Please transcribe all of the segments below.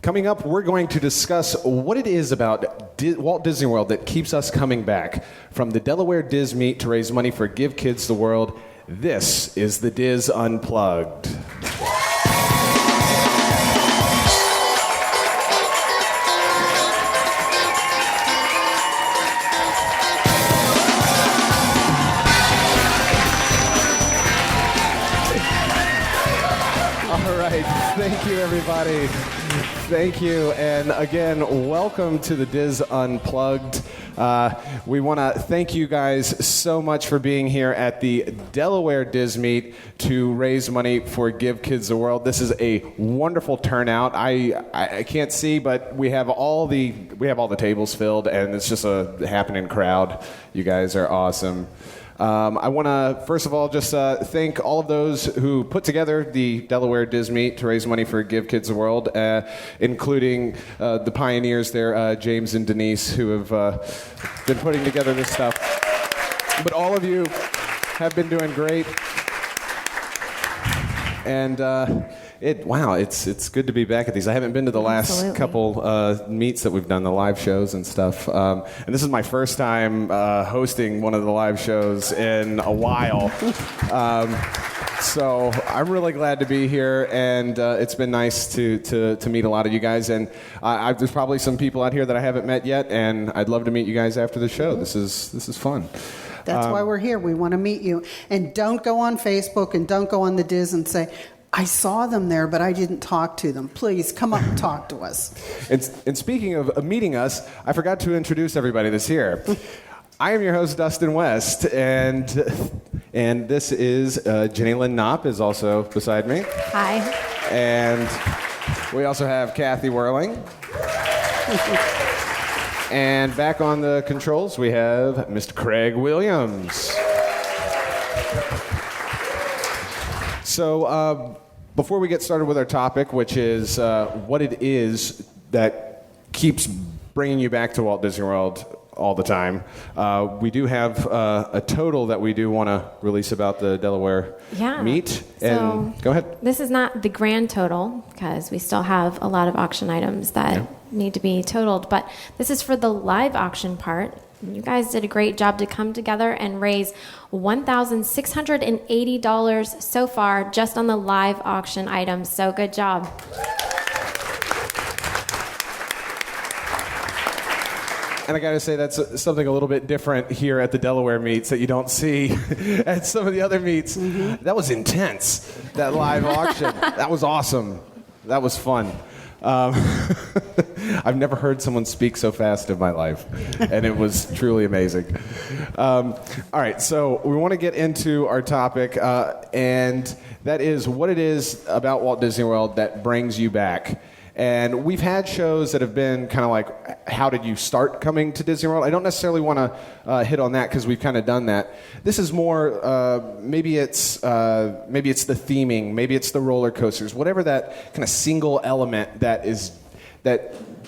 Coming up, we're going to discuss what it is about Walt Disney World that keeps us coming back. From the Delaware DIS Meet to raise money for Give Kids the World, this is the DIS Unplugged. Thank you, everybody. Thank you. And again, welcome to the DIS Unplugged. We want to thank you guys so much for being here at the Delaware DIS Meet to raise money for Give Kids the World. This is a wonderful turnout. I can't see, but we have all the tables filled, and it's just a happening crowd. You guys are awesome. I want to, first of all, just thank all of those who put together the Delaware DIS Meet to raise money for Give Kids the World, including the pioneers there, James and Denise, who have been putting together this stuff. But all of you have been doing great. And it's good to be back at these. I haven't been to the last couple meets that we've done, the live shows and stuff. And this is my first time hosting one of the live shows in a while. So I'm really glad to be here, and it's been nice to meet a lot of you guys. And there's probably some people out here that I haven't met yet, and I'd love to meet you guys after the show. This is fun. That's why we're here. We want to meet you. And don't go on Facebook and don't go on the DIS and say, I saw them there, but I didn't talk to them. Please, come up and talk to us. And speaking of meeting us, I forgot to introduce everybody that's here. I am your host, Dustin West, and this is Jenny Lynn Knopp is also beside me. Hi. And we also have Kathy Whirling. And back on the controls, we have Mr. Craig Williams. So before we get started with our topic, which is what it is that keeps bringing you back to Walt Disney World all the time, we do have a total that we do want to release about the Delaware Meet. And so go ahead. This is not the grand total, because we still have a lot of auction items that need to be totaled, but this is for the live auction part. You guys did a great job to come together and raise $1,680 so far just on the live auction items. So good job. And I got to say, that's something a little bit different here at the Delaware meets that you don't see at some of the other meets. Mm-hmm. That was intense, that live auction. That was awesome. That was fun. I've never heard someone speak so fast in my life, and it was truly amazing. All right, so we want to get into our topic, and that is what it is about Walt Disney World that brings you back. And we've had shows that have been kind of like, how did you start coming to Disney World? I don't necessarily want to hit on that because we've kind of done that. This is more, maybe it's the theming, maybe it's the roller coasters, whatever that kind of single element that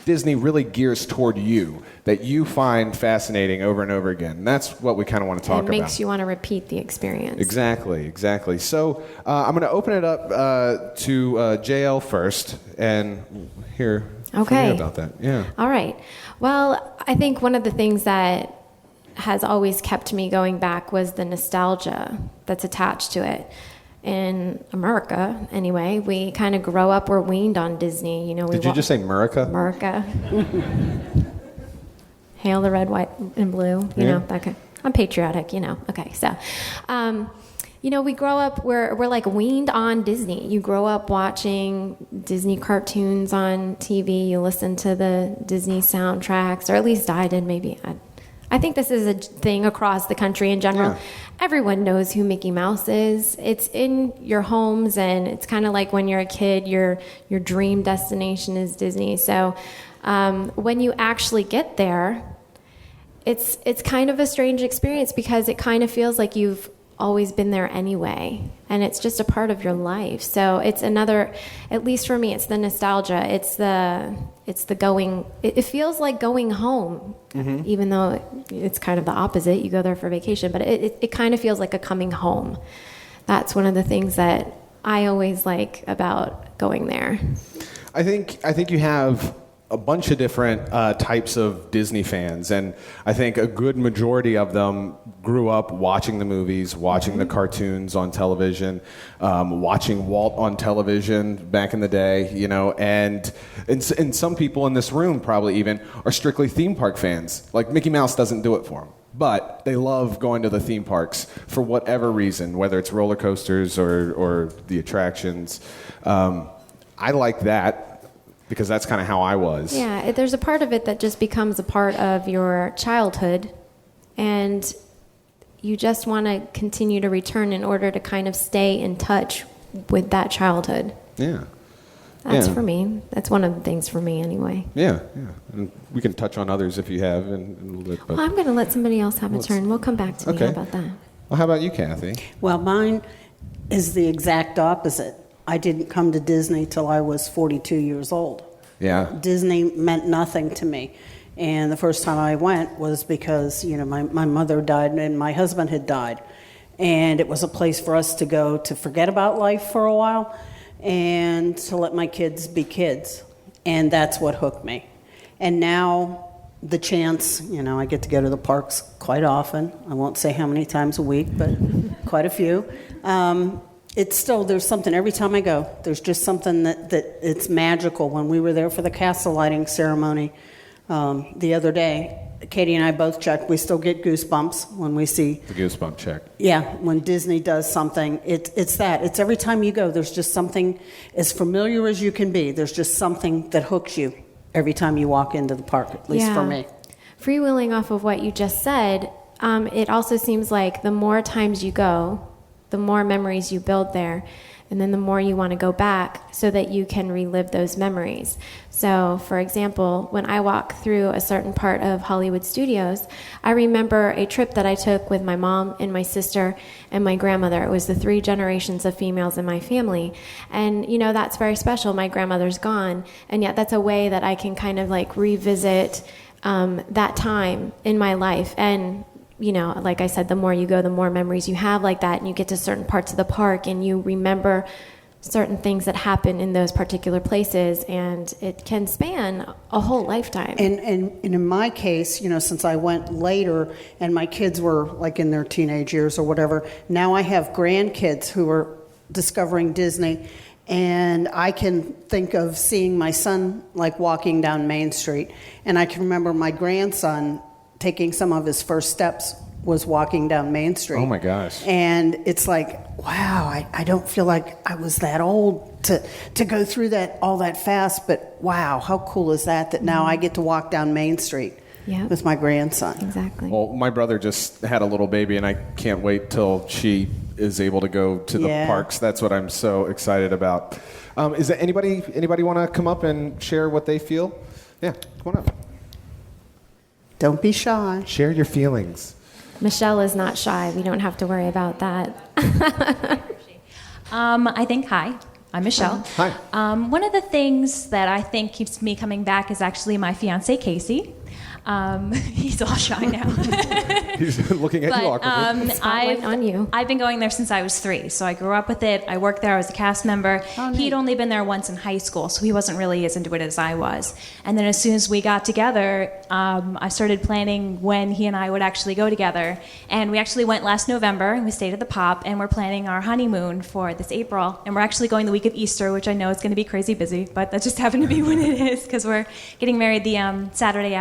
Disney really gears toward you, that you find fascinating over and over again. And that's what we kind of want to talk about. It makes you want to repeat the experience. Exactly. So I'm going to open it up to JL first and hear from you about that. Yeah. All right. Well, I think one of the things that has always kept me going back was the nostalgia that's attached to it. In America, anyway, we kind of grow up, we're weaned on Disney. Did you just say America? America. Hail the red, white, and blue. You know, that kind. I'm patriotic, Okay, so, we grow up, we're like weaned on Disney. You grow up watching Disney cartoons on TV. You listen to the Disney soundtracks, or at least I did. Maybe I think this is a thing across the country in general. Yeah. Everyone knows who Mickey Mouse is. It's in your homes, and it's kind of like when you're a kid, your dream destination is Disney. So when you actually get there, it's kind of a strange experience because it kind of feels like you've always been there anyway, and it's just a part of your life. So it's another, at least for me, it's the nostalgia. It's the going. It feels like going home, even though it's kind of the opposite. You go there for vacation, but it kind of feels like a coming home. That's one of the things that I always like about going there. I think you have a bunch of different types of Disney fans, and I think a good majority of them grew up watching the movies, watching the cartoons on television, watching Walt on television back in the day, you know, and some people in this room probably even are strictly theme park fans. Like Mickey Mouse doesn't do it for them. But they love going to the theme parks for whatever reason, whether it's roller coasters or the attractions. I like that because that's kind of how I was. Yeah, there's a part of it that just becomes a part of your childhood, and you just want to continue to return in order to kind of stay in touch with that childhood. Yeah. That's for me. That's one of the things for me anyway. Yeah. And we can touch on others if you have in a little bit. But Well, I'm going to let somebody else have a turn. We'll come back to me. Okay. How about that? Well, how about you, Kathy? Well, mine is the exact opposite. I didn't come to Disney till I was 42 years old. Yeah. Disney meant nothing to me. And the first time I went was because, you know, my mother died and my husband had died. And it was a place for us to go to forget about life for a while and to let my kids be kids. And that's what hooked me. And now the chance, you know, I get to go to the parks quite often. I won't say how many times a week, but quite a few. It's still, there's something every time I go. There's just something that it's magical. When we were there for the castle lighting ceremony the other day, Katie and I both checked. We still get goosebumps when we see The goosebump check. Yeah, when Disney does something, it's that. It's every time you go, there's just something as familiar as you can be. There's just something that hooks you every time you walk into the park, at least for me. Freewheeling off of what you just said, it also seems like the more times you go, the more memories you build there, and then the more you want to go back so that you can relive those memories. So, for example, when I walk through a certain part of Hollywood Studios, I remember a trip that I took with my mom and my sister and my grandmother. It was the 3 generations of females in my family. And, you know, that's very special. My grandmother's gone, and yet that's a way that I can kind of like revisit that time in my life. And you know, like I said, the more you go, the more memories you have like that, and you get to certain parts of the park and you remember certain things that happen in those particular places, and it can span a whole lifetime. And in my case, you know, since I went later and my kids were like in their teenage years or whatever, now I have grandkids who are discovering Disney, and I can think of seeing my son like walking down Main Street, and I can remember my grandson taking some of his first steps was walking down Main Street. Oh my gosh. And it's like, wow, I don't feel like I was that old to go through that all that fast, but wow, how cool is that now I get to walk down Main Street with my grandson. Exactly. Well, my brother just had a little baby, and I can't wait till she is able to go to the parks. That's what I'm so excited about. Is there anybody want to come up and share what they feel? Yeah, come on up. Don't be shy. Share your feelings. Michelle is not shy. We don't have to worry about that. I think, hi, I'm Michelle. Hi. One of the things that I think keeps me coming back is actually my fiance, Casey. He's all shy now. He's looking at you awkwardly. Spotlight on you. I've been going there since I was 3, so I grew up with it. I worked there. I was a cast member. Oh, He'd only been there once in high school, so he wasn't really as into it as I was. And then as soon as we got together, I started planning when he and I would actually go together. And we actually went last November, and we stayed at the Pop, and we're planning our honeymoon for this April. And we're actually going the week of Easter, which I know is going to be crazy busy, but that just happened to be when it is, because we're getting married the Saturday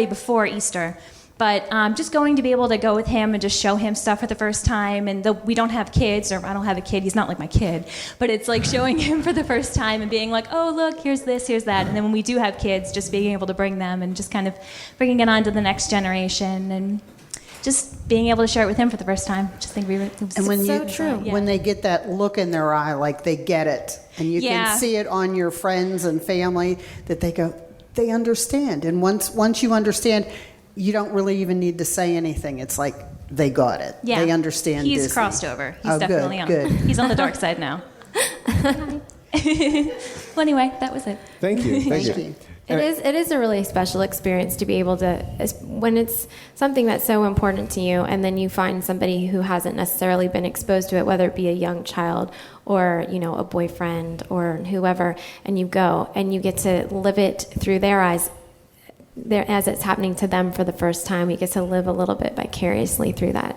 before Easter. But just going to be able to go with him and just show him stuff for the first time. And though we don't have kids, or I don't have a kid, he's not like my kid, but it's like showing him for the first time and being like, oh, look, here's this, here's that. And then when we do have kids, just being able to bring them and just kind of bringing it on to the next generation and just being able to share it with him for the first time. Just think when they get that look in their eye, like they get it, and you can see it on your friends and family that they go, they understand. And once you understand, you don't really even need to say anything. It's like they got it. Yeah. They understand He's Disney. crossed over. He's definitely good. He's on the dark side now. Well, anyway, that was it. Thank you. Thank you. It is a really special experience to be able to, when it's something that's so important to you, and then you find somebody who hasn't necessarily been exposed to it, whether it be a young child or, a boyfriend or whoever, and you go and you get to live it through their eyes, as it's happening to them for the first time. You get to live a little bit vicariously through that.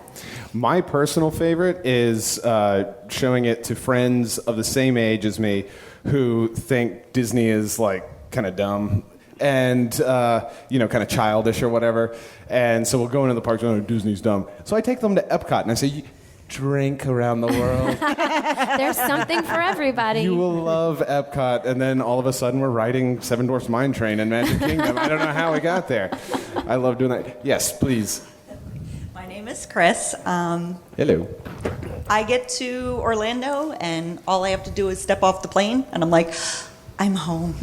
My personal favorite is showing it to friends of the same age as me who think Disney is like kind of dumb and kind of childish or whatever. And so we'll go into the parks and Disney's dumb. So I take them to Epcot and I say, drink around the world. There's something for everybody. You will love Epcot. And then all of a sudden we're riding Seven Dwarfs Mine Train in Magic Kingdom. I don't know how we got there. I love doing that. Yes, please. My name is Chris. Hello. I get to Orlando and all I have to do is step off the plane and I'm like, I'm home.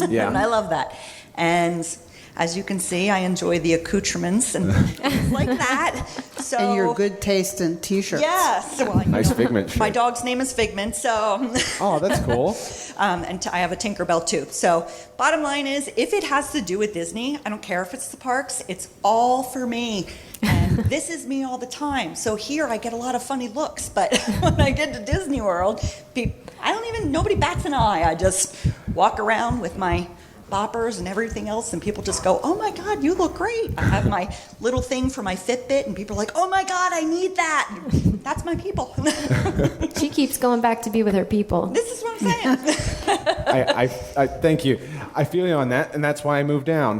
Yeah. And I love that. And as you can see, I enjoy the accoutrements and things like that. So, And your good taste in T-shirts. Yes. Well, Nice Figment shirt. my dog's name is Figment, so. Oh, that's cool. And I have a Tinkerbell too. So bottom line is, if it has to do with Disney, I don't care if it's the parks, it's all for me. And this is me all the time. So here I get a lot of funny looks, but when I get to Disney World, nobody bats an eye. I just walk around with my boppers and everything else, and people just go, oh my God, you look great. I have my little thing for my Fitbit, and people are like, oh my God, I need that. That's my people. She keeps going back to be with her people. This is what I'm saying. I thank you. I feel you on that, and that's why I moved down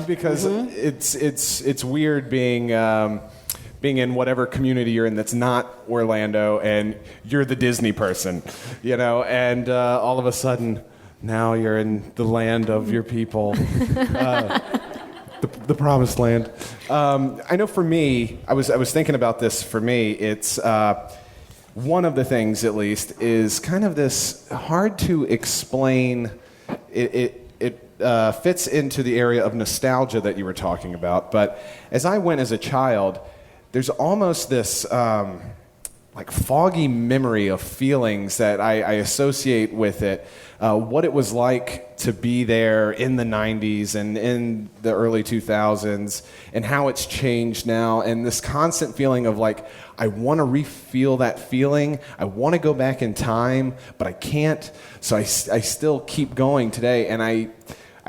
because it's weird being in whatever community you're in that's not Orlando, and you're the Disney person, and all of a sudden now you're in the land of your people, the promised land. I know for me, I was thinking about this. For me, it's one of the things, at least, is kind of this hard to explain. It fits into the area of nostalgia that you were talking about. But as I went as a child, there's almost this like foggy memory of feelings that I associate with it. What it was like to be there in the 90s and in the early 2000s, and how it's changed now, and this constant feeling of like, I want to re-feel that feeling. I want to go back in time, but I can't. So I still keep going today, and I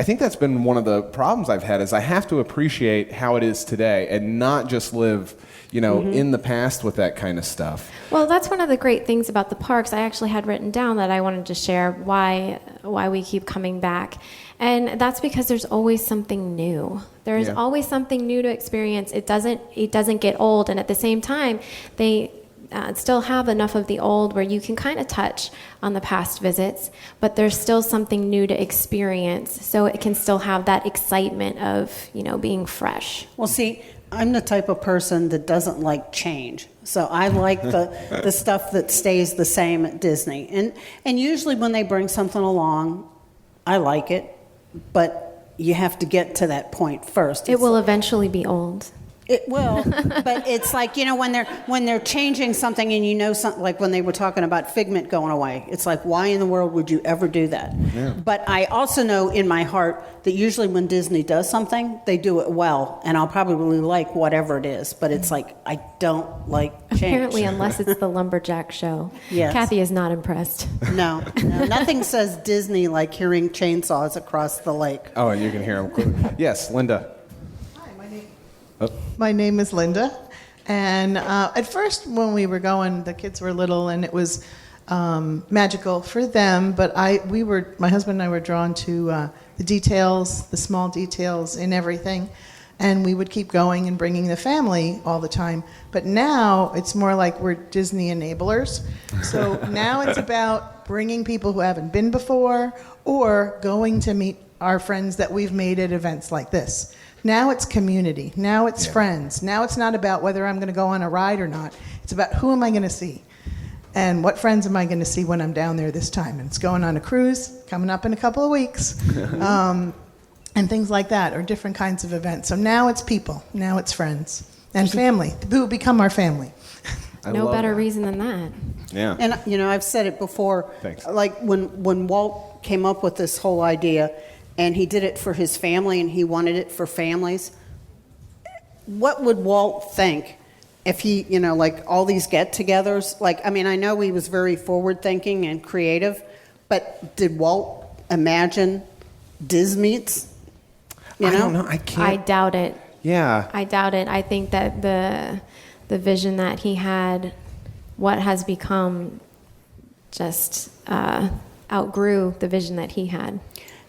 think that's been one of the problems I've had, is I have to appreciate how it is today and not just live, in the past with that kind of stuff. Well, that's one of the great things about the parks. I actually had written down that I wanted to share why we keep coming back. And that's because there's always something new. There's always something new to experience. It doesn't get old, and at the same time, they still have enough of the old where you can kind of touch on the past visits, but there's still something new to experience, so it can still have that excitement of, being fresh. Well, see, I'm the type of person that doesn't like change. So I like the stuff that stays the same at Disney. And usually when they bring something along, I like it, but you have to get to that point first. It will eventually be old. It will, but it's like, when they're changing something and something, like when they were talking about Figment going away, it's like, why in the world would you ever do that? Yeah. But I also know in my heart that usually when Disney does something, they do it well, and I'll probably like whatever it is, but it's like, I don't like change. Apparently, unless it's the Lumberjack show. Yes. Kathy is not impressed. No, nothing says Disney like hearing chainsaws across the lake. Oh, and you can hear them clearly. Yes, Linda. My name is Linda, and at first when we were going, the kids were little, and it was magical for them. But my husband and I were drawn to the details, the small details in everything, and we would keep going and bringing the family all the time. But now it's more like we're Disney enablers. So now it's about bringing people who haven't been before, or going to meet our friends that we've made at events like this. Now it's community. Now it's friends. Now it's not about whether I'm going to go on a ride or not. It's about who am I going to see, and what friends am I going to see when I'm down there this time. And it's going on a cruise coming up in a couple of weeks, and things like that, or different kinds of events. So now it's people. Now it's friends and family, who become our family. No love better that. reason than that. Yeah. And, I've said it before. Thanks. Like, when Walt came up with this whole idea, and he did it for his family, and he wanted it for families, what would Walt think if he, like, all these get-togethers? Like, I mean, I know he was very forward-thinking and creative, but did Walt imagine DIS meets? I don't know. I can't. I doubt it. Yeah. I doubt it. I think that the vision that he had, what has become, just outgrew the vision that he had.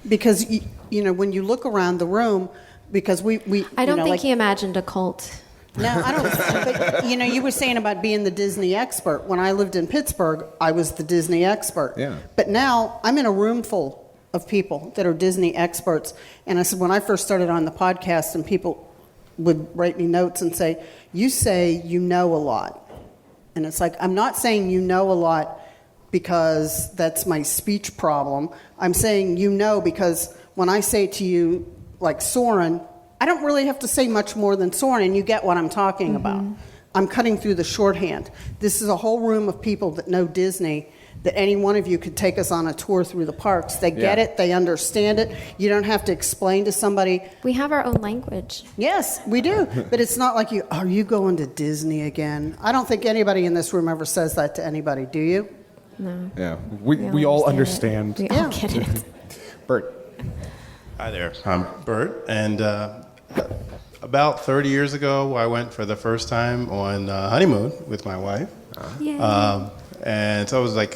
Because, when you look around the room, because we I don't think like, he imagined a cult. No, I don't. But, you were saying about being the Disney expert. When I lived in Pittsburgh, I was the Disney expert. Yeah. But now I'm in a room full of people that are Disney experts. And I said, when I first started on the podcast, and people would write me notes and say, you say you know a lot. And it's like, I'm not saying you know a lot because that's my speech problem. I'm saying because when I say to you, like Soren, I don't really have to say much more than Soren, and you get what I'm talking about. I'm cutting through the shorthand. This is a whole room of people that know Disney, that any one of you could take us on a tour through the parks. They get it. They understand it. You don't have to explain to somebody. We have our own language. Yes, we do. But it's not like are you going to Disney again? I don't think anybody in this room ever says that to anybody, do you? No. Yeah. We all understand. We all get it. Bert. Hi there. I'm Bert, and about 30 years ago, I went for the first time on honeymoon with my wife. Yay. And so it was like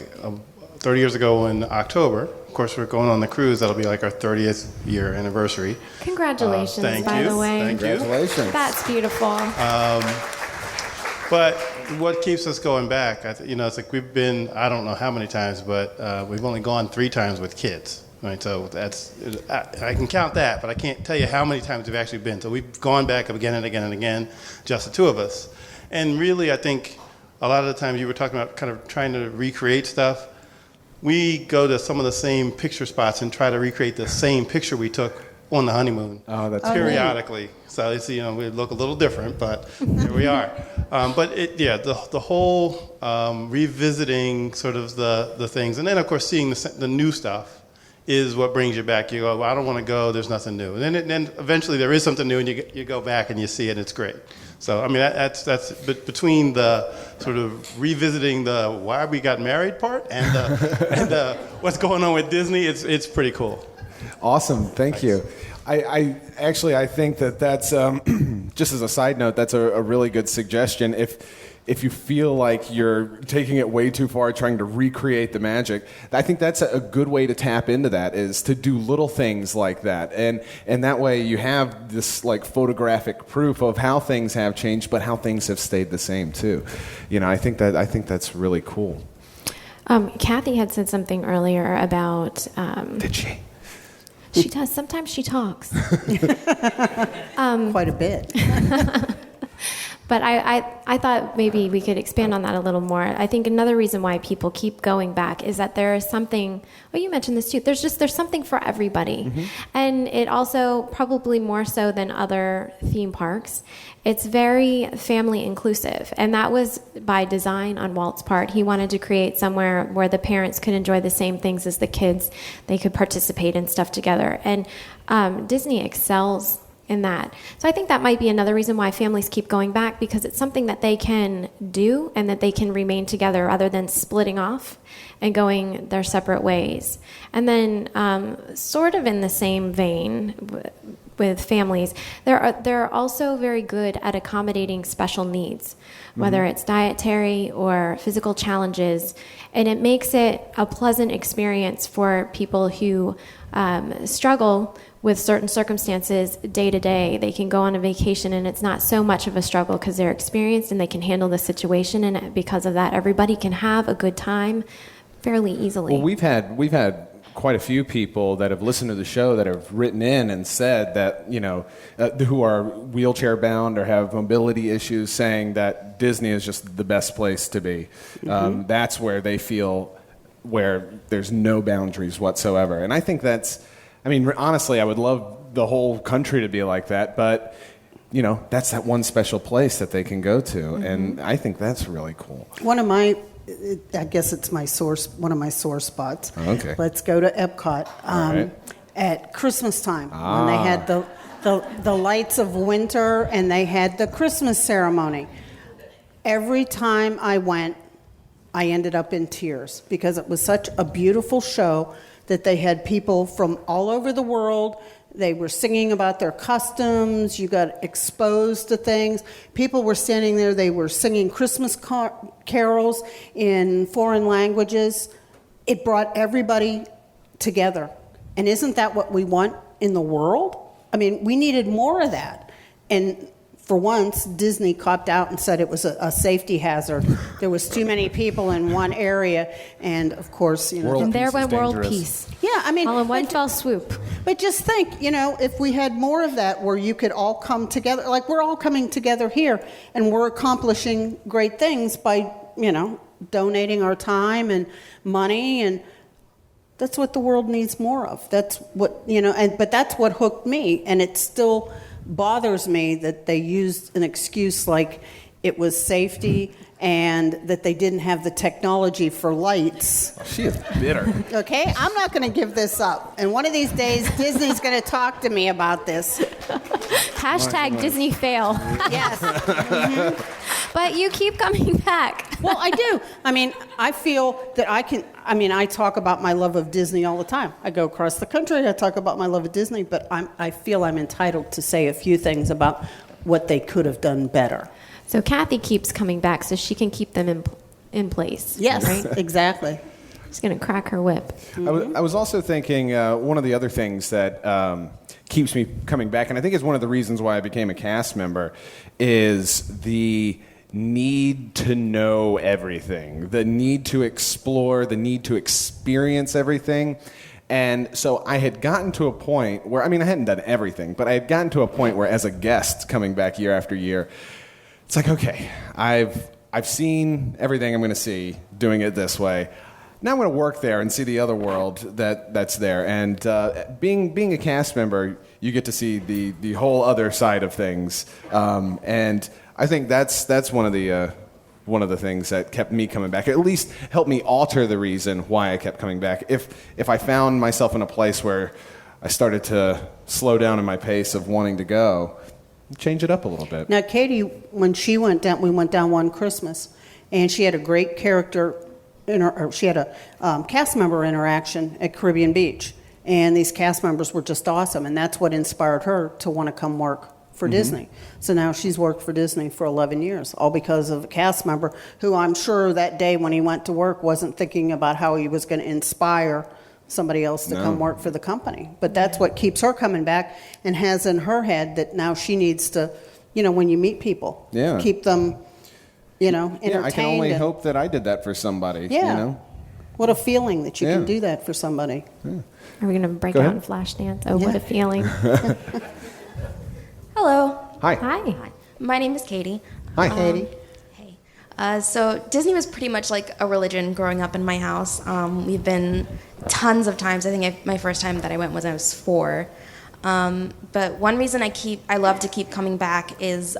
30 years ago in October. Of course, we're going on the cruise. That'll be like our 30th year anniversary. Congratulations, Thank by you. the way. Thank you. Congratulations. That's beautiful. But what keeps us going back, it's like we've been, I don't know how many times, but we've only gone 3 times with kids. Right, so I can count that, but I can't tell you how many times we've actually been. So we've gone back again and again and again, just the 2 of us. And really, I think a lot of the times you were talking about kind of trying to recreate stuff. We go to some of the same picture spots and try to recreate the same picture we took on the honeymoon. Oh, that's periodically. So it's, we look a little different, but here we are. But the whole revisiting sort of the things, and then of course seeing the new stuff is what brings you back. You go, well, I don't want to go, there's nothing new. And then eventually there is something new, and you go back and you see it, and it's great. So, I mean, that's between the sort of revisiting the why we got married part and the what's going on with Disney, it's pretty cool. Awesome. Thank you. I actually think that's, just as a side note, that's a really good suggestion. If you feel like you're taking it way too far, trying to recreate the magic, I think that's a good way to tap into that, is to do little things like that. And that way you have this like photographic proof of how things have changed, but how things have stayed the same too. I think that's really cool. Kathy had said something earlier about... Did she? She does. Sometimes she talks. Quite a bit. But I thought maybe we could expand on that a little more. I think another reason why people keep going back is that there is something, well, you mentioned this too, there's something for everybody. Mm-hmm. And it also, probably more so than other theme parks, it's very family inclusive. And that was by design on Walt's part. He wanted to create somewhere where the parents could enjoy the same things as the kids. They could participate in stuff together. And Disney excels in that. So I think that might be another reason why families keep going back, because it's something that they can do and that they can remain together rather than splitting off and going their separate ways. And then sort of in the same vein with families, they're also very good at accommodating special needs, whether it's dietary or physical challenges, and it makes it a pleasant experience for people who struggle with certain circumstances day to day. They can go on a vacation and it's not so much of a struggle because they're experienced and they can handle the situation, and because of that, everybody can have a good time fairly easily. Well, we've had quite a few people that have listened to the show that have written in and said that, who are wheelchair bound or have mobility issues, saying that Disney is just the best place to be. Mm-hmm. That's where they feel where there's no boundaries whatsoever. And I think honestly, I would love the whole country to be like that, but that's that one special place that they can go to. And I think that's really cool. One of my, I guess it's one of my sore spots. Okay. Let's go to Epcot right. at Christmas time when they had the lights of winter and they had the Christmas ceremony. Every time I went, I ended up in tears because it was such a beautiful show that they had people from all over the world. They were singing about their customs. You got exposed to things. People were standing there. They were singing Christmas carols in foreign languages. It brought everybody together. And isn't that what we want in the world? I mean, we needed more of that. And for once, Disney copped out and said it was a safety hazard. There was too many people in one area, and of course, And there went world peace. Yeah, I mean, all in one fell swoop. But just think, if we had more of that, where you could all come together, like we're all coming together here, and we're accomplishing great things by, donating our time and money, and that's what the world needs more of. That's what but that's what hooked me, and it still bothers me that they used an excuse like it was safety and that they didn't have the technology for lights. She is bitter. Okay, I'm not going to give this up. And one of these days, Disney's going to talk to me about this. Hashtag Disney fail. Yes. But you keep coming back. Well, I do. I mean, I feel that I talk about my love of Disney all the time. I go across the country, I talk about my love of Disney, but I feel I'm entitled to say a few things about what they could have done better. So Kathy keeps coming back so she can keep them in place. Yes, right? Exactly. She's going to crack her whip. I was also thinking one of the other things that keeps me coming back, and I think is one of the reasons why I became a cast member, is the need to know everything, the need to explore, the need to experience everything. And so I had gotten to a point where, I hadn't done everything, but I had gotten to a point where as a guest coming back year after year, it's like, okay, I've seen everything I'm going to see doing it this way. Now I'm going to work there and see the other world that's there. And being a cast member, you get to see the whole other side of things. And I think that's one of the things that kept me coming back. At least helped me alter the reason why I kept coming back. If I found myself in a place where I started to slow down in my pace of wanting to go, change it up a little bit. Now, Katie, when she went down, we went down one Christmas, and she had a great character. She had a cast member interaction at Caribbean Beach, and these cast members were just awesome, and that's what inspired her to want to come work for Disney. So now she's worked for Disney for 11 years, all because of a cast member who I'm sure that day when he went to work wasn't thinking about how he was going to inspire somebody else to come work for the company. But that's what keeps her coming back and has in her head that now she needs to, when you meet people, keep them, entertained. Yeah, I can only hope that I did that for somebody. Yeah. What a feeling that you can do that for somebody. Yeah. Are we going to break out in flash dance? Oh, what a feeling. Hello. Hi. Hi. My name is Katie. Hi. Katie. Hey. So Disney was pretty much like a religion growing up in my house. We've been tons of times. I think my first time that I went was when I was 4. But one reason I love to keep coming back is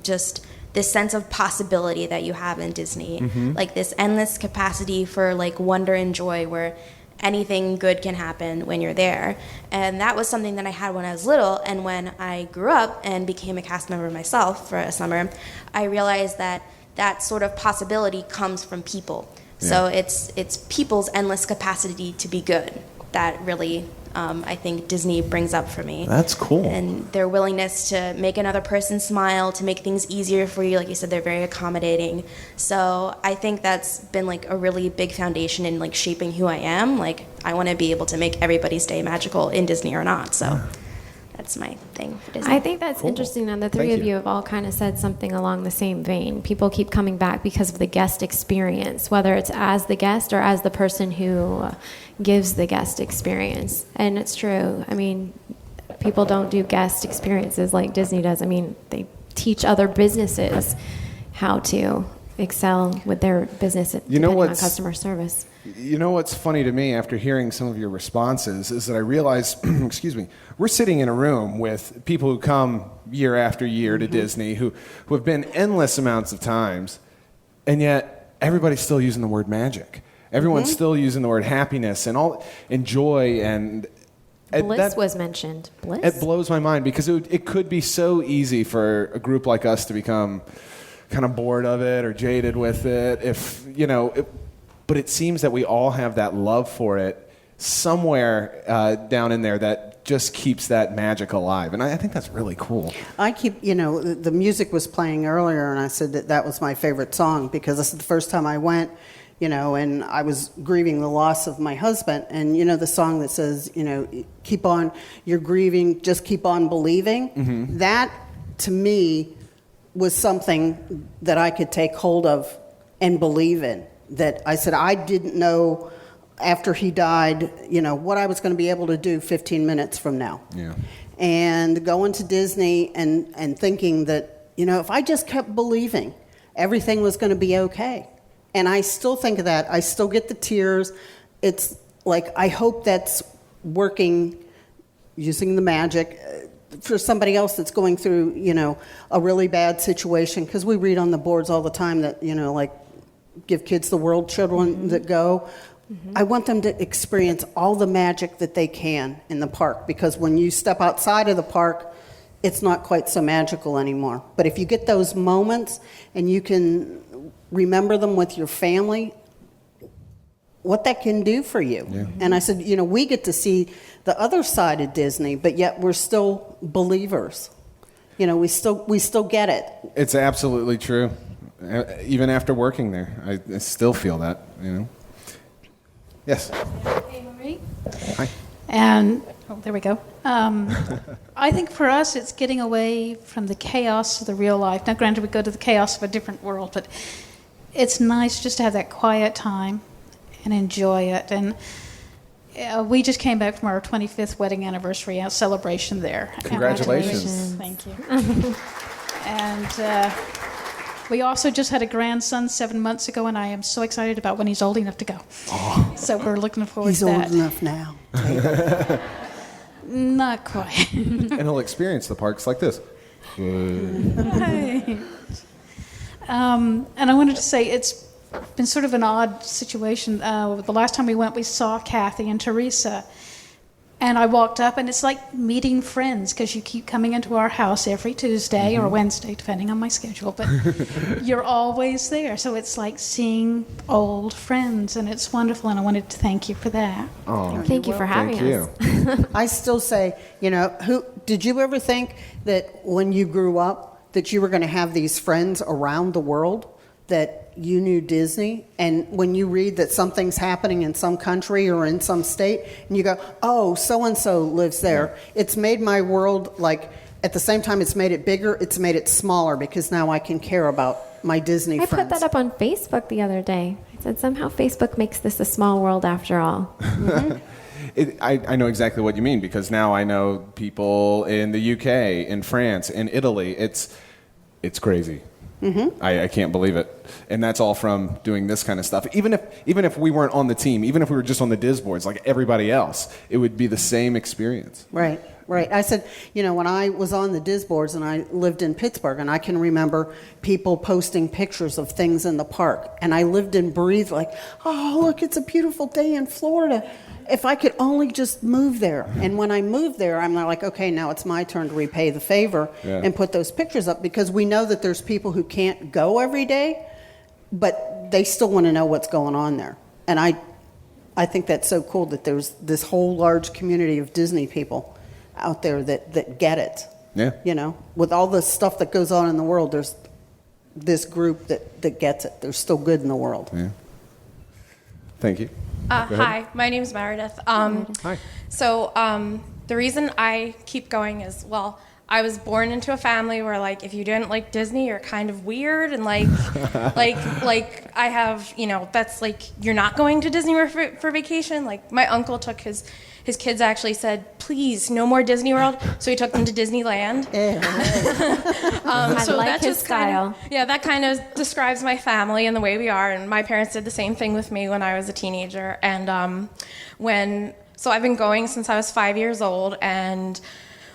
just this sense of possibility that you have in Disney. Like this endless capacity for like wonder and joy where anything good can happen when you're there. And that was something that I had when I was little. And when I grew up and became a cast member myself for a summer, I realized that that sort of possibility comes from people. Yeah. So it's people's endless capacity to be good that really I think Disney brings up for me. That's cool. And their willingness to make another person smile, to make things easier for you. Like you said, they're very accommodating. So I think that's been like a really big foundation in like shaping who I am. Like I want to be able to make everybody's day magical in Disney or not. So that's my thing for Disney. I think that's interesting. And the three of you have all kind of said something along the same vein. People keep coming back because of the guest experience, whether it's as the guest or as the person who gives the guest experience. And it's true. I mean, people don't do guest experiences like Disney does. I mean, they teach other businesses how to excel with their business depending on customer service. You know what's funny to me after hearing some of your responses is that I realize, excuse me, we're sitting in a room with people who come year after year to Disney, who have been endless amounts of times, and yet everybody's still using the word magic. Everyone's still using the word happiness and joy and Bliss was mentioned. Bliss? It blows my mind because it could be so easy for a group like us to become kind of bored of it or jaded with it. But it seems that we all have that love for it somewhere down in there that just keeps that magic alive. And I think that's really cool. I keep, the music was playing earlier, and I said that was my favorite song because this is the first time I went, and I was grieving the loss of my husband. And, the song that says, keep on, you're grieving, just keep on believing. Mm-hmm. That, to me, was something that I could take hold of and believe in. That I said I didn't know after he died, what I was going to be able to do 15 minutes from now. Yeah. And going to Disney and thinking that, if I just kept believing, everything was going to be okay. And I still think of that. I still get the tears. It's like, I hope that's working, using the magic, for somebody else that's going through, a really bad situation. Because we read on the boards all the time that, like, Give Kids the World, children that go. Mm-hmm. I want them to experience all the magic that they can in the park, because when you step outside of the park, it's not quite so magical anymore. But if you get those moments and you can remember them with your family, what that can do for you. Yeah. And I said, we get to see the other side of Disney, but yet we're still believers. We still get it. It's absolutely true. Even after working there, I still feel that, Yes. Hey, Marie. Hi. And, there we go. I think for us, it's getting away from the chaos of the real life. Now, granted, we go to the chaos of a different world, but it's nice just to have that quiet time and enjoy it. And we just came back from our 25th wedding anniversary celebration there. Congratulations. Thank you. And we also just had a grandson 7 months ago, and I am so excited about when he's old enough to go. Oh. So we're looking forward to that. He's old enough now. Not quite. And he'll experience the parks like this. Right. And I wanted to say it's been sort of an odd situation. The last time we went, we saw Kathy and Teresa. And I walked up, and it's like meeting friends, because you keep coming into our house every Tuesday or Wednesday, depending on my schedule. But you're always there. So it's like seeing old friends, and it's wonderful. And I wanted to thank you for that. Oh, thank you for having us. I still say, who did you ever think that when you grew up that you were going to have these friends around the world, that you knew Disney, and when you read that something's happening in some country or in some state, and you go, oh, so-and-so lives there. It's made my world, at the same time it's made it bigger, it's made it smaller, because now I can care about my Disney friends. I put that up on Facebook the other day. I said somehow Facebook makes this a small world after all. Mm-hmm. I know exactly what you mean, because now I know people in the UK, in France, in Italy. It's crazy. Mm-hmm. I can't believe it. And that's all from doing this kind of stuff. Even if we weren't on the team, even if we were just on the DIS boards like everybody else, it would be the same experience. Right. I said, when I was on the DIS boards and I lived in Pittsburgh, and I can remember people posting pictures of things in the park, and I lived and breathed like, oh, look, it's a beautiful day in Florida. If I could only just move there. And when I moved there, I'm like, okay, now it's my turn to repay the favor and put those pictures up, because we know that there's people who can't go every day, but they still want to know what's going on there. And I think that's so cool that there's this whole large community of Disney people out there that get it. Yeah. With all the stuff that goes on in the world, there's this group that gets it. There's still good in the world. Yeah. Thank you. Hi, my name is Meredith. Hi. So the reason I keep going is, I was born into a family where, like, if you didn't like Disney, you're kind of weird, and like I have, that's like, you're not going to Disney World for vacation. Like, my uncle took his kids, actually said, please, no more Disney World. So he took them to Disneyland. I So like that his just style. that kind of describes my family and the way we are. And my parents did the same thing with me when I was a teenager. And so I've been going since I was 5 years old. And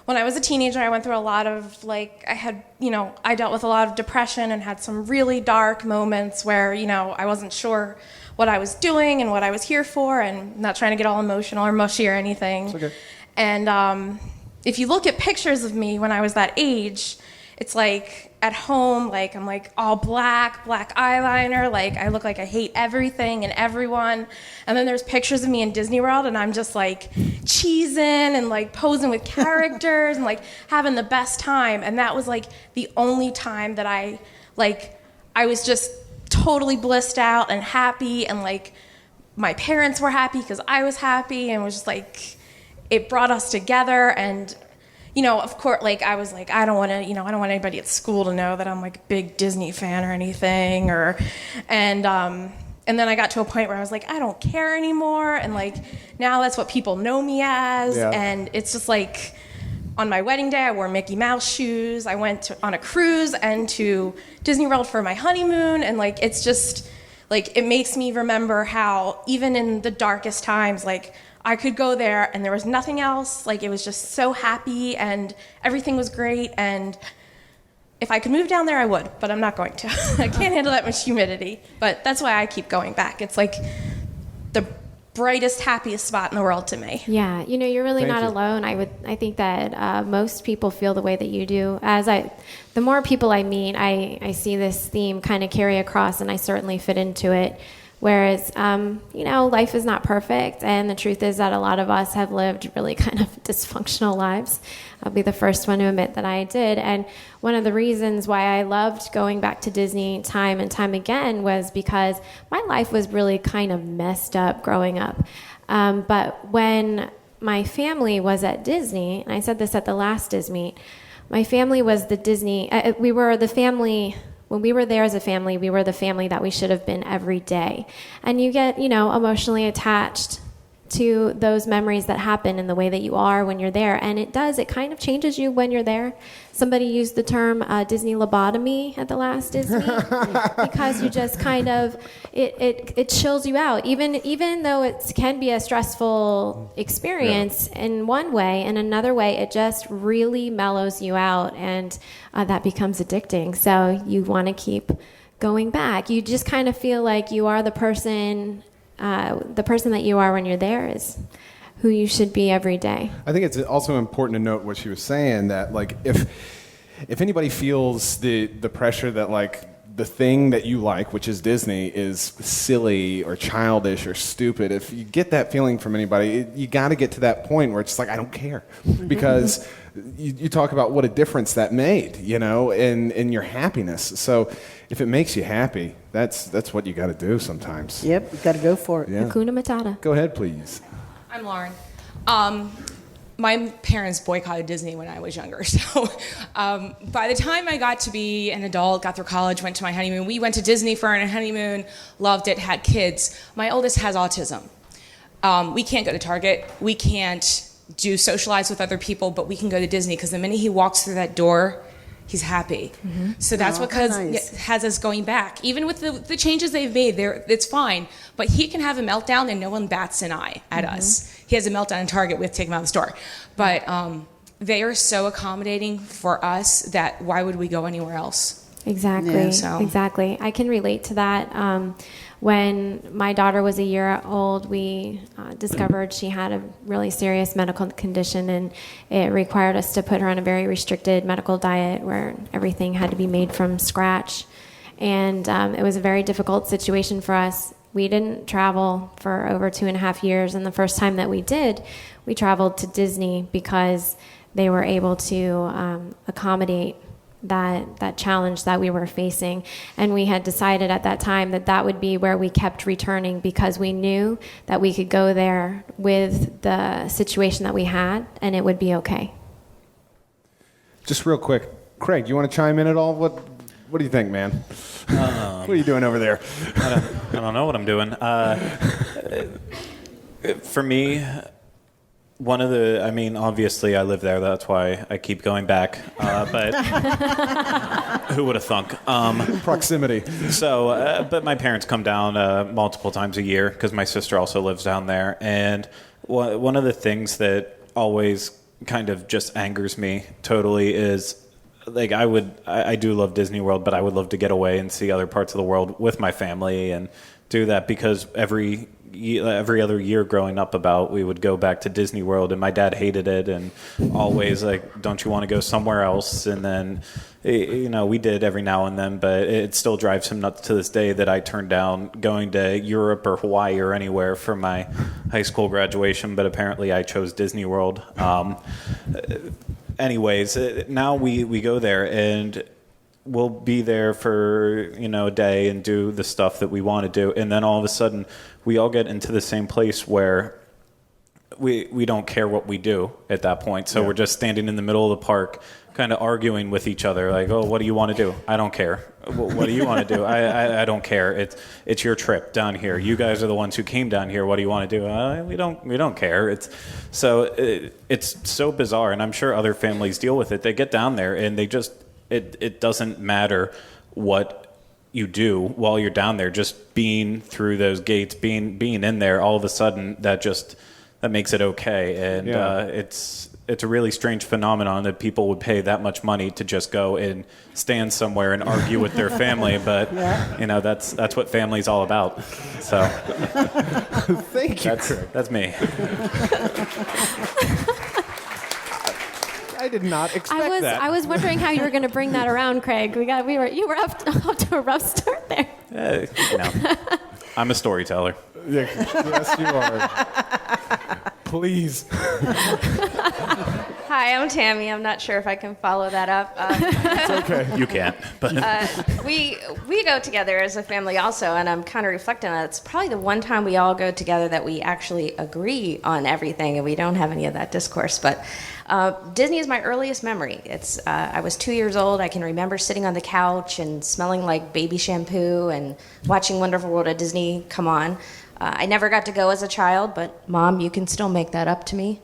when I was a teenager, I went through a lot of, like, I dealt with a lot of depression and had some really dark moments where, I wasn't sure what I was doing and what I was here for, and not trying to get all emotional or mushy or anything. It's okay. And if you look at pictures of me when I was that age, it's like at home, like I'm like all black eyeliner, like I look like I hate everything and everyone. And then there's pictures of me in Disney World, and I'm just like cheesing and like posing with characters and like having the best time. And that was like the only time that I was just totally blissed out and happy, and like my parents were happy because I was happy, and it was just like it brought us together. And of course, like I was like, I don't want anybody at school to know that I'm like a big Disney fan or anything, and then I got to a point where I was like, I don't care anymore, and like now that's what people know me as. Yeah. And it's just like, on my wedding day, I wore Mickey Mouse shoes. I went on a cruise and to Disney World for my honeymoon. And like, it's just like, it makes me remember how even in the darkest times, like I could go there and there was nothing else. Like, it was just so happy and everything was great. And if I could move down there, I would, but I'm not going to. I can't handle that much humidity, but that's why I keep going back. It's like the brightest, happiest spot in the world to me. Yeah, you're really Thank not you. alone. I think that most people feel the way that you do. The more people I meet, I see this theme kind of carry across, and I certainly fit into it. Whereas, life is not perfect, and the truth is that a lot of us have lived really kind of dysfunctional lives. I'll be the first one to admit that I did. And one of the reasons why I loved going back to Disney time and time again was because my life was really kind of messed up growing up. But when my family was at Disney, and I said this at the last DIS Meet, my family was the Disney, we were the family. When we were there as a family, we were the family that we should have been every day. And you get, emotionally attached to those memories that happen in the way that you are when you're there. And it kind of changes you when you're there. Somebody used the term Disney lobotomy at the last Disney because you just kind of, it chills you out. Even though it can be a stressful experience in one way, in another way, it just really mellows you out, and that becomes addicting. So you want to keep going back. You just kind of feel like you are the person that you are when you're there is who you should be every day. I think it's also important to note what she was saying, that like if anybody feels the pressure that like the thing that you like, which is Disney, is silly or childish or stupid, if you get that feeling from anybody, you got to get to that point where it's just like, I don't care. Because you talk about what a difference that made, in your happiness. So if it makes you happy, that's what you got to do sometimes. Yep, you got to go for it. Yeah. Hakuna Matata. Go ahead, please. I'm Lauren. My parents boycotted Disney when I was younger. So by the time I got to be an adult, got through college, went to my honeymoon, we went to Disney for our honeymoon, loved it, had kids. My oldest has autism. We can't go to Target. We can't socialize with other people, but we can go to Disney because the minute he walks through that door, he's happy. Mm-hmm. So that's what has us going back. Even with the changes they've made, it's fine. But he can have a meltdown and no one bats an eye at us. He has a meltdown in Target, we have to take him out of the store. But they are so accommodating for us that why would we go anywhere else? Exactly. Yeah, Exactly. I can relate to that. When my daughter was a year old, we discovered she had a really serious medical condition, and it required us to put her on a very restricted medical diet where everything had to be made from scratch. And it was a very difficult situation for us. We didn't travel for over 2.5 years, and the first time that we did, we traveled to Disney because they were able to accommodate that challenge that we were facing. And we had decided at that time that would be where we kept returning, because we knew that we could go there with the situation that we had and it would be okay. Just real quick, Craig, you want to chime in at all? What do you think, man? What are you doing over there? I don't know what I'm doing. For me, obviously I live there. That's why I keep going back. But who would have thunk? Proximity. So, but my parents come down multiple times a year because my sister also lives down there. And one of the things that always kind of just angers me totally is, like, I do love Disney World, but I would love to get away and see other parts of the world with my family and do that, because every other year growing up we would go back to Disney World, and my dad hated it and always like, don't you want to go somewhere else? And then, we did every now and then, but it still drives him nuts to this day that I turned down going to Europe or Hawaii or anywhere for my high school graduation, but apparently I chose Disney World. Anyways, now we go there, and we'll be there for a day and do the stuff that we want to do, and then all of a sudden we all get into the same place where we don't care what we do at that point. So we're just standing in the middle of the park kind of arguing with each other, like, oh, what do you want to do? I don't care. What do you want to do? I don't care. It's your trip down here. You guys are the ones who came down here. What do you want to do? We don't care. It's so bizarre, and I'm sure other families deal with it. They get down there and they just it doesn't matter what you do while you're down there. Just being through those gates, being in there, all of a sudden that makes it okay. And it's a really strange phenomenon that people would pay that much money to just go and stand somewhere and argue with their family. But that's what family's all about. So thank you. That's me. I did not expect that. I was wondering how you were going to bring that around, Craig. You were off to a rough start there. I'm a storyteller. Yes, you are. Please. Hi, I'm Tammy. I'm not sure if I can follow that up. It's okay. You can't. But we go together as a family also, and I'm kind of reflecting on it. It's probably the one time we all go together that we actually agree on everything, and we don't have any of that discourse. But Disney is my earliest memory. I was 2 years old. I can remember sitting on the couch and smelling like baby shampoo and watching Wonderful World of Disney come on. I never got to go as a child, but Mom, you can still make that up to me.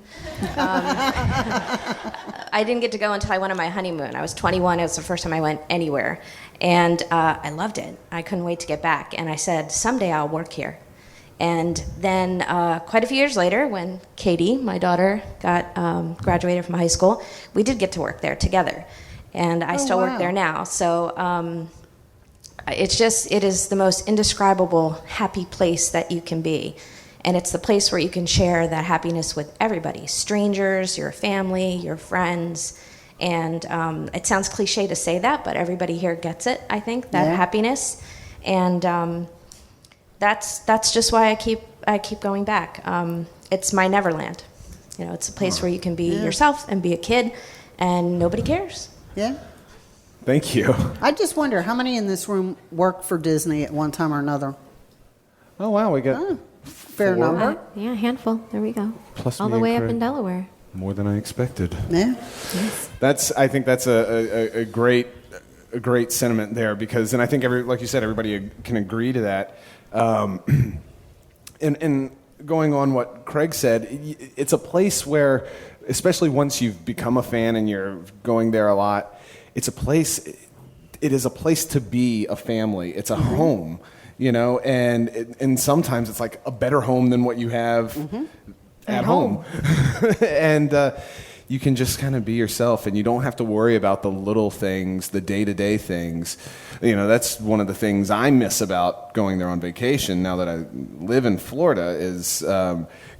I didn't get to go until I went on my honeymoon. I was 21. It was the first time I went anywhere. And I loved it. I couldn't wait to get back. And I said, someday I'll work here. And then quite a few years later, when Katie, my daughter, graduated from high school, we did get to work there together. And I still work there now. So it is the most indescribable happy place that you can be. And it's the place where you can share that happiness with everybody, strangers, your family, your friends. And it sounds cliche to say that, but everybody here gets it, I think, that happiness. And that's just why I keep going back. It's my Neverland. It's a place where you can be yourself and be a kid, and nobody cares. Yeah. Thank you. I just wonder how many in this room work for Disney at one time or another. Oh wow, we got fair number. A handful. There we go. Plus all the way up in Delaware. More than I expected. Yeah. Yes. I think that's a great sentiment there, because, and I think like you said, everybody can agree to that. And going on what Craig said, it's a place where, especially once you've become a fan and you're going there a lot, it is a place to be a family. It's a home, and sometimes it's like a better home than what you have at home. And you can just kind of be yourself, and you don't have to worry about the little things, the day-to-day things. That's one of the things I miss about going there on vacation now that I live in Florida, is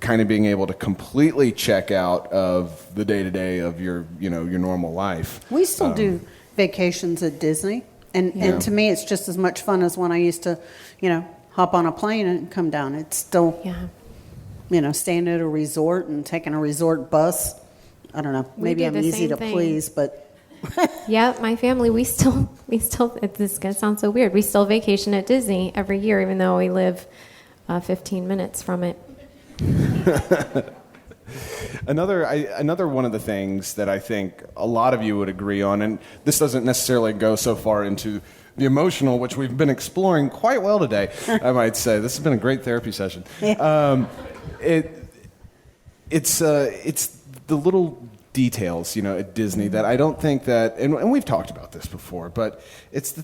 kind of being able to completely check out of the day-to-day of your normal life. We still do vacations at Disney, and to me it's just as much fun as when I used to, hop on a plane and come down. It's still, staying at a resort and taking a resort bus. I don't know. Maybe I'm easy to please, but yeah, my family, we still. This is gonna sound so weird. We still vacation at Disney every year, even though we live 15 minutes from it. Another one of the things that I think a lot of you would agree on, and this doesn't necessarily go so far into the emotional, which we've been exploring quite well today, I might say. This has been a great therapy session. It's the little details, at Disney that I don't think that, and we've talked about this before, but it's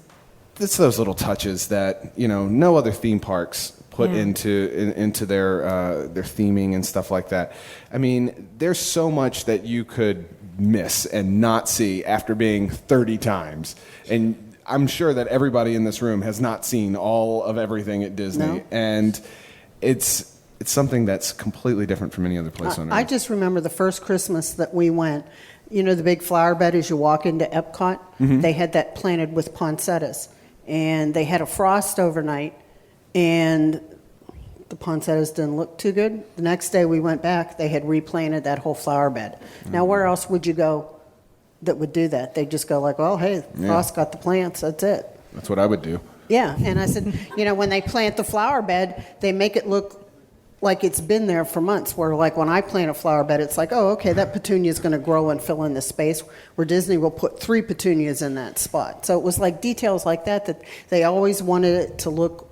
those little touches that no other theme parks put into their theming and stuff like that. I mean, there's so much that you could miss and not see after being 30 times, and I'm sure that everybody in this room has not seen all of everything at Disney, and it's something that's completely different from any other place on Earth. I just remember the first Christmas that we went, the big flower bed as you walk into Epcot, they had that planted with poinsettias, and they had a frost overnight, and the poinsettias didn't look too good. The next day we went back, they had replanted that whole flower bed. Now where else would you go that would do that? They just go like, well, hey, Frost got the plants, that's it. That's what I would do. Yeah, and I said, when they plant the flower bed, they make it look like it's been there for months, where like when I plant a flower bed, it's like, oh, okay, that petunia is going to grow and fill in the space, where Disney will put 3 petunias in that spot. So it was like details like that they always wanted it to look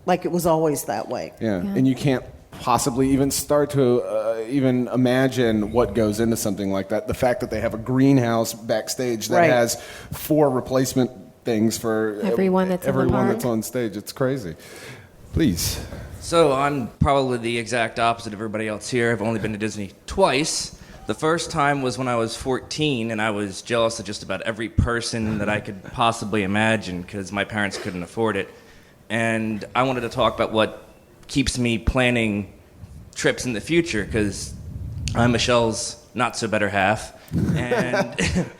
like it was always that way. Yeah, and you can't possibly even start to even imagine what goes into something like that. The fact that they have a greenhouse backstage that has 4 replacement things for everyone that's on stage. It's crazy. Please. So I'm probably the exact opposite of everybody else here. I've only been to Disney twice. The first time was when I was 14, and I was jealous of just about every person that I could possibly imagine because my parents couldn't afford it. And I wanted to talk about what keeps me planning trips in the future, because I'm Michelle's not-so-better half. And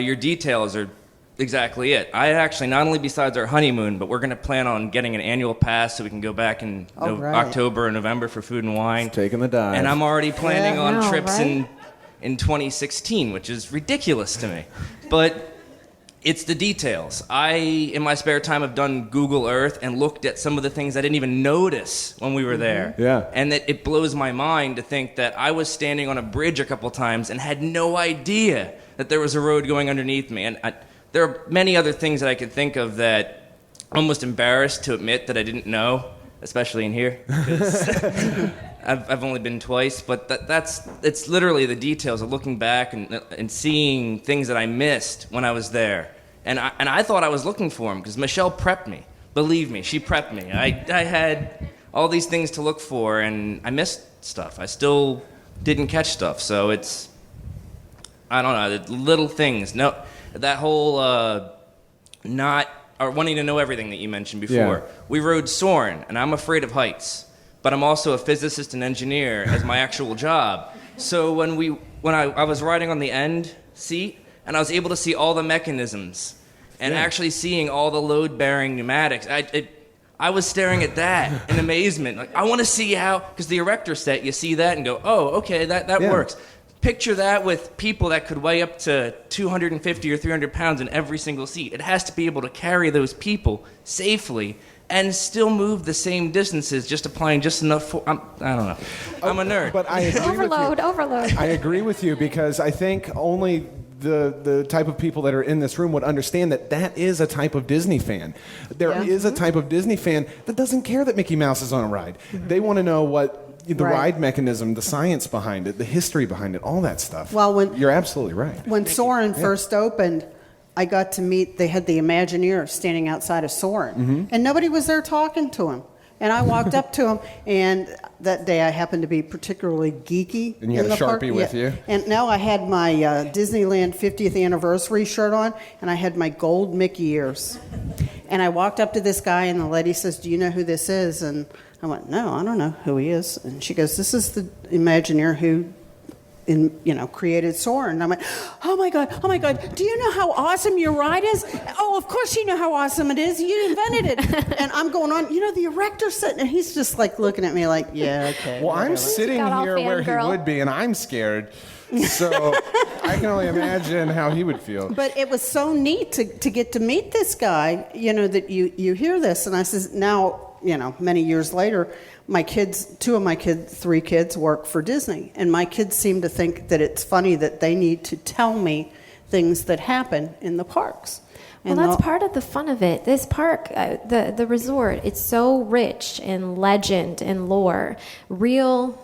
your details are exactly it. I actually, not only besides our honeymoon, but we're going to plan on getting an annual pass so we can go back in October and November for Food and Wine. Taking the dive. And I'm already planning on trips in 2016, which is ridiculous to me. But it's the details. I, in my spare time, have done Google Earth and looked at some of the things I didn't even notice when we were there. Yeah. And that it blows my mind to think that I was standing on a bridge a couple times and had no idea that there was a road going underneath me. And there are many other things that I could think of that I'm almost embarrassed to admit that I didn't know, especially in here. I've only been twice, but it's literally the details of looking back and seeing things that I missed when I was there. And I thought I was looking for them because Michelle prepped me. Believe me, she prepped me. I had all these things to look for, and I missed stuff. I still didn't catch stuff. So it's, I don't know, the little things. No, that whole wanting to know everything that you mentioned before. Yeah. We rode Soarin', and I'm afraid of heights. But I'm also a physicist and engineer as my actual job. So when I was riding on the end seat, and I was able to see all the mechanisms, and actually seeing all the load-bearing pneumatics, I was staring at that in amazement. Like, I want to see how, because the erector set, you see that and go, oh, okay, that works. Picture that with people that could weigh up to 250 or 300 pounds in every single seat. It has to be able to carry those people safely and still move the same distances, just applying just enough. I don't know. I'm a nerd. But I agree Overload. I agree with you, because I think only the type of people that are in this room would understand that is a type of Disney fan. There is a type of Disney fan that doesn't care that Mickey Mouse is on a ride. They want to know what the ride mechanism, the science behind it, the history behind it, all that stuff. Well, you're absolutely right. When Soarin' first opened, I got to meet, they had the Imagineer standing outside of Soarin', and nobody was there talking to him. And I walked up to him, and that day I happened to be particularly geeky. And you had a Sharpie with you? And no, I had my Disneyland 50th anniversary shirt on, and I had my gold Mickey ears. And I walked up to this guy, and the lady says, do you know who this is? And I went, no, I don't know who he is. And she goes, this is the Imagineer who created Soarin'. And I went, oh my God, do you know how awesome your ride is? Oh, of course you know how awesome it is. You invented it. And I'm going on, the erector set, and he's just like looking at me like, yeah, okay. Well, I'm sitting here where he would be, and I'm scared. So I can only imagine how he would feel. But it was so neat to get to meet this guy, that you hear this. And I says, now, many years later, three kids work for Disney, and my kids seem to think that it's funny that they need to tell me things that happen in the parks. Well, that's part of the fun of it. This park, the resort, it's so rich in legend and lore, real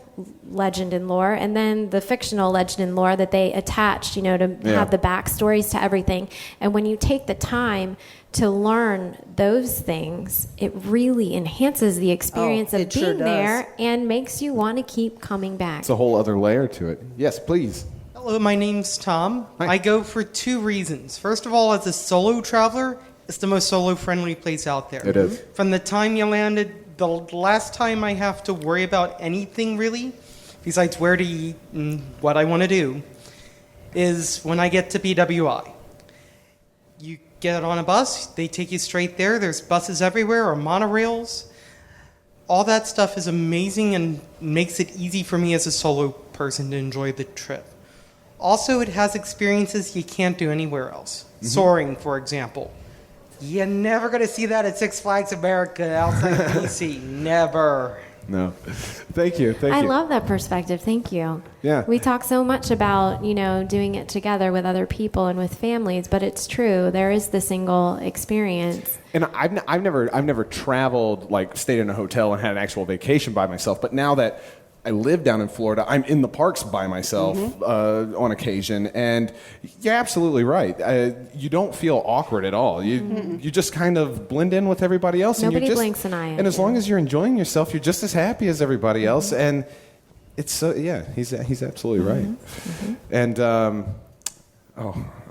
legend and lore, and then the fictional legend and lore that they attach, to have the backstories to everything. And when you take the time to learn those things, it really enhances the experience of being there and makes you want to keep coming back. It's a whole other layer to it. Yes, please. Hello, my name's Tom. Hi. I go for two reasons. First of all, as a solo traveler, it's the most solo-friendly place out there. It is. From the time you landed, the last time I have to worry about anything really, besides where to eat and what I want to do, is when I get to BWI. You get on a bus, they take you straight there. There's buses everywhere or monorails. All that stuff is amazing and makes it easy for me as a solo person to enjoy the trip. Also, it has experiences you can't do anywhere else. Mm-hmm. Soaring, for example. You're never going to see that at Six Flags America outside DC. Never. No. Thank you. I love that perspective. Thank you. Yeah. We talk so much about, doing it together with other people and with families, but it's true. There is the single experience. And I've never traveled, like stayed in a hotel and had an actual vacation by myself, but now that I live down in Florida, I'm in the parks by myself on occasion, and you're absolutely right. You don't feel awkward at all. You just kind of blend in with everybody else. Nobody blinks an eye at And as you. long as you're enjoying yourself, you're just as happy as everybody else. And it's so he's absolutely right. And I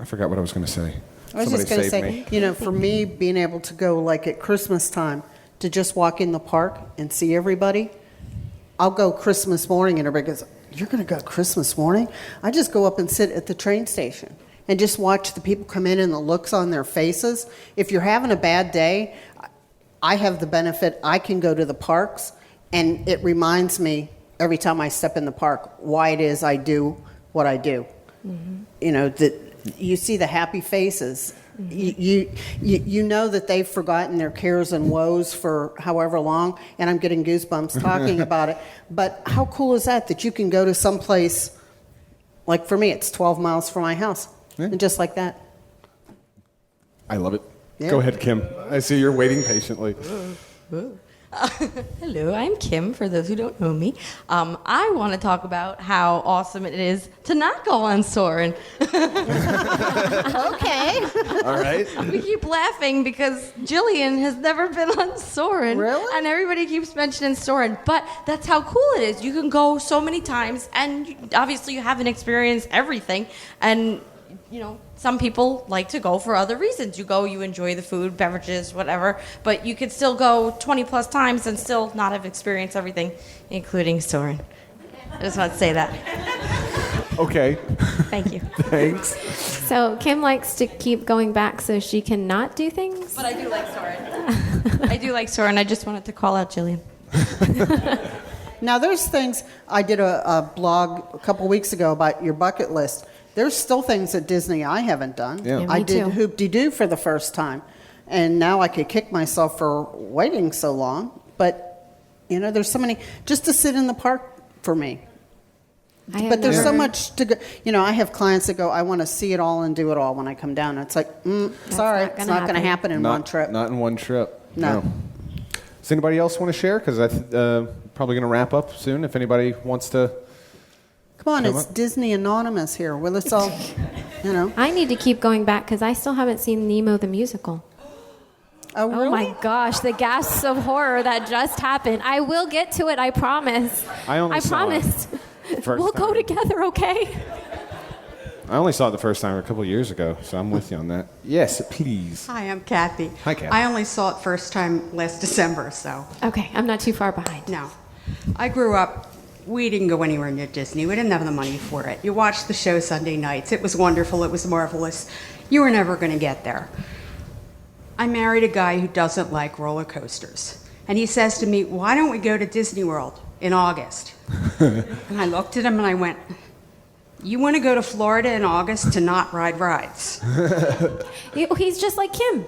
forgot what I was going to say. I was just going to say, for me, being able to go like at Christmas time to just walk in the park and see everybody. I'll go Christmas morning, and everybody goes, "You're going to go Christmas morning?" I just go up and sit at the train station and just watch the people come in and the looks on their faces. If you're having a bad day, I have the benefit, I can go to the parks, and it reminds me every time I step in the park why it is I do what I do. That you see the happy faces. You know that they've forgotten their cares and woes for however long, and I'm getting goosebumps talking about it. But how cool is that you can go to some place, like for me, it's 12 miles from my house, and just like that. I love it. Yeah. Go ahead, Kim. I see you're waiting patiently. Hello, I'm Kim, for those who don't know me. I want to talk about how awesome it is to not go on Soarin'. Okay. All right. We keep laughing because Jillian has never been on Soarin'. Really? And everybody keeps mentioning Soarin'. But that's how cool it is. You can go so many times, and obviously you haven't experienced everything. And, some people like to go for other reasons. You go, you enjoy the food, beverages, whatever, but you could still go 20 plus times and still not have experienced everything, including Soarin'. I just want to say that. Okay. Thank you. Thanks. So Kim likes to keep going back so she can not do things? But I do like Soarin'. I do like Soarin'. I just wanted to call out Jillian. Now, there's things, I did a blog a couple weeks ago about your bucket list. There's still things at Disney I haven't done. Yeah. I did Hoop-de-Doo for the first time, and now I could kick myself for waiting so long. But, there's so many, just to sit in the park for me. But there's so much to go. I have clients that go, I want to see it all and do it all when I come down. It's like, sorry, it's not going to happen in one trip. Not in one trip. No. Does anybody else want to share? Because I'm probably going to wrap up soon. If anybody wants to. Come on, it's Disney Anonymous here. Well, it's all, I need to keep going back because I still haven't seen Nemo the musical. Oh, really? Oh my gosh, the gasps of horror that just happened. I will get to it, I promise. I promise. We'll go together, okay? I only saw it the first time a couple of years ago, so I'm with you on that. Yes, please. Hi, I'm Kathy. Hi, Kathy. I only saw it first time last December, so. Okay, I'm not too far behind. No. I grew up, we didn't go anywhere near Disney. We didn't have the money for it. You watched the show Sunday nights. It was wonderful. It was marvelous. You were never going to get there. I married a guy who doesn't like roller coasters. And he says to me, why don't we go to Disney World in August? And I looked at him and I went, you want to go to Florida in August to not ride rides? He's just like Kim.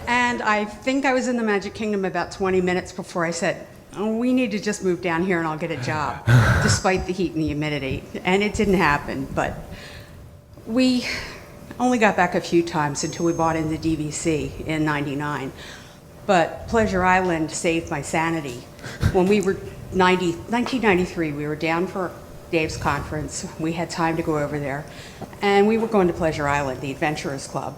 And I think I was in the Magic Kingdom about 20 minutes before I said, oh, we need to just move down here and I'll get a job, despite the heat and the humidity. And it didn't happen, but we only got back a few times until we bought into DVC in '99. But Pleasure Island saved my sanity. When we were 1993, we were down for Dave's conference. We had time to go over there. And we were going to Pleasure Island, the Adventurers Club.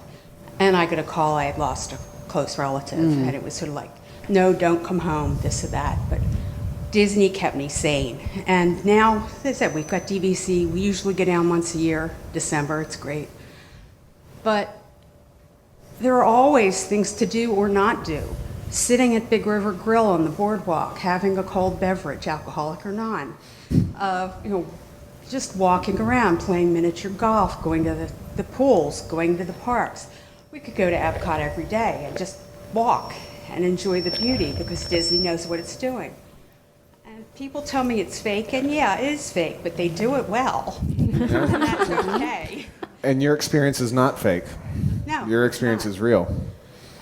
And I got a call I had lost a close relative. And it was sort of like, no, don't come home, this or that. But Disney kept me sane. And now, as I said, we've got DVC. We usually go down once a year, December. It's great. But there are always things to do or not do. Sitting at Big River Grill on the boardwalk, having a cold beverage, alcoholic or non. Just walking around, playing miniature golf, going to the pools, going to the parks. We could go to Epcot every day and just walk and enjoy the beauty because Disney knows what it's doing. And people tell me it's fake, and yeah, it is fake, but they do it well. And that's okay. And your experience is not fake. No. Your experience is real.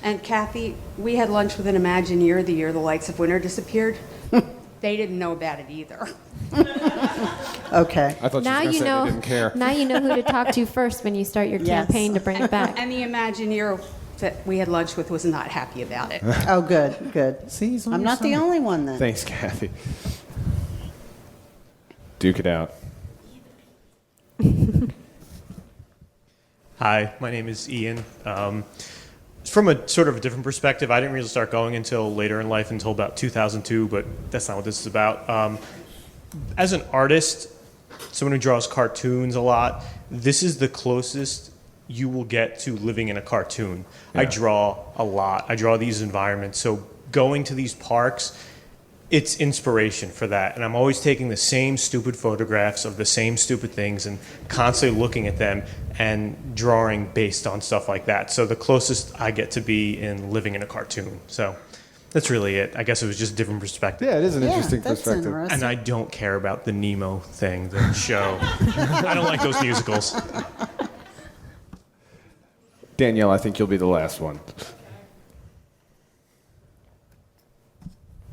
And Kathy, we had lunch with an Imagineer the year the lights of winter disappeared. They didn't know about it either. Okay. I thought Now you you were know. going to say they didn't care. Now you know who to talk to first when you start your Yes. campaign to bring it back. And the Imagineer that we had lunch with was not happy about it. Oh, good, good. See, he's on I'm your not the side. only one then. Thanks, Kathy. Duke it out. Hi, my name is Ian. From a sort of a different perspective, I didn't really start going until later in life, until about 2002, but that's not what this is about. As an artist, someone who draws cartoons a lot, this is the closest you will get to living in a cartoon. Yeah. I draw a lot. I draw these environments. So going to these parks, it's inspiration for that. And I'm always taking the same stupid photographs of the same stupid things and constantly looking at them and drawing based on stuff like that. So the closest I get to be in living in a cartoon. So that's really it. I guess it was just a different perspective. Yeah, it is an interesting that's perspective. interesting. And I don't care about the Nemo thing, the show. I don't like those musicals. Danielle, I think you'll be the last one.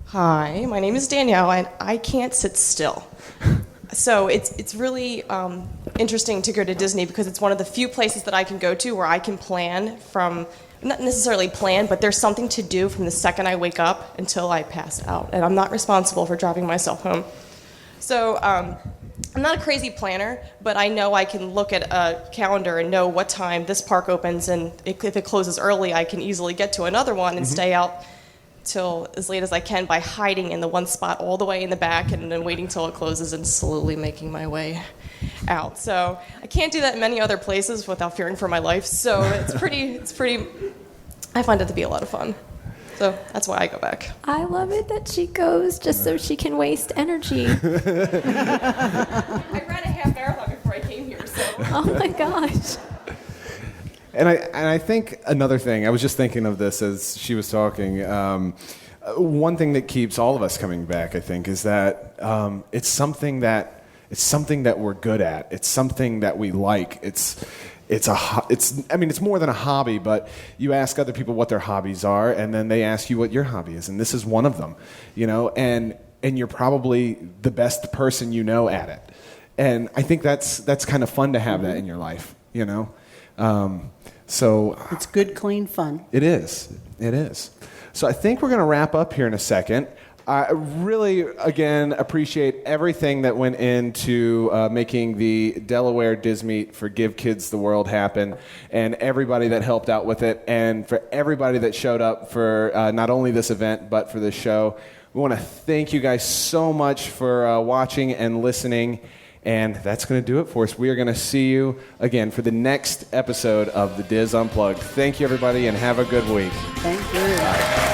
Hi, my name is Danielle, and I can't sit still. So it's really interesting to go to Disney because it's one of the few places that I can go to where I can plan from, not necessarily plan, but there's something to do from the second I wake up until I pass out. And I'm not responsible for driving myself home. So I'm not a crazy planner, but I know I can look at a calendar and know what time this park opens, and if it closes early, I can easily get to another one and stay out till as late as I can by hiding in the one spot all the way in the back and then waiting till it closes and slowly making my way out. So I can't do that in many other places without fearing for my life. So it's pretty, I find it to be a lot of fun. So that's why I go back. I love it that she goes just so she can waste energy. I ran a half marathon before I came here, so. Oh my gosh. And I think another thing, I was just thinking of this as she was talking. One thing that keeps all of us coming back, I think, is that it's something that we're good at. It's something that we like. It's more than a hobby, but you ask other people what their hobbies are, and then they ask you what your hobby is, and this is one of them, and you're probably the best person you know at it. And I think that's kind of fun to have that in your life, So it's good, clean fun. It is. It is. So I think we're going to wrap up here in a second. I really, again, appreciate everything that went into making the Delaware DIS Meet for Give Kids the World happen, and everybody that helped out with it, and for everybody that showed up for not only this event, but for this show. We want to thank you guys so much for watching and listening. And that's going to do it for us. We are going to see you again for the next episode of the DIS Unplugged. Thank you, everybody, and have a good week. Thank you.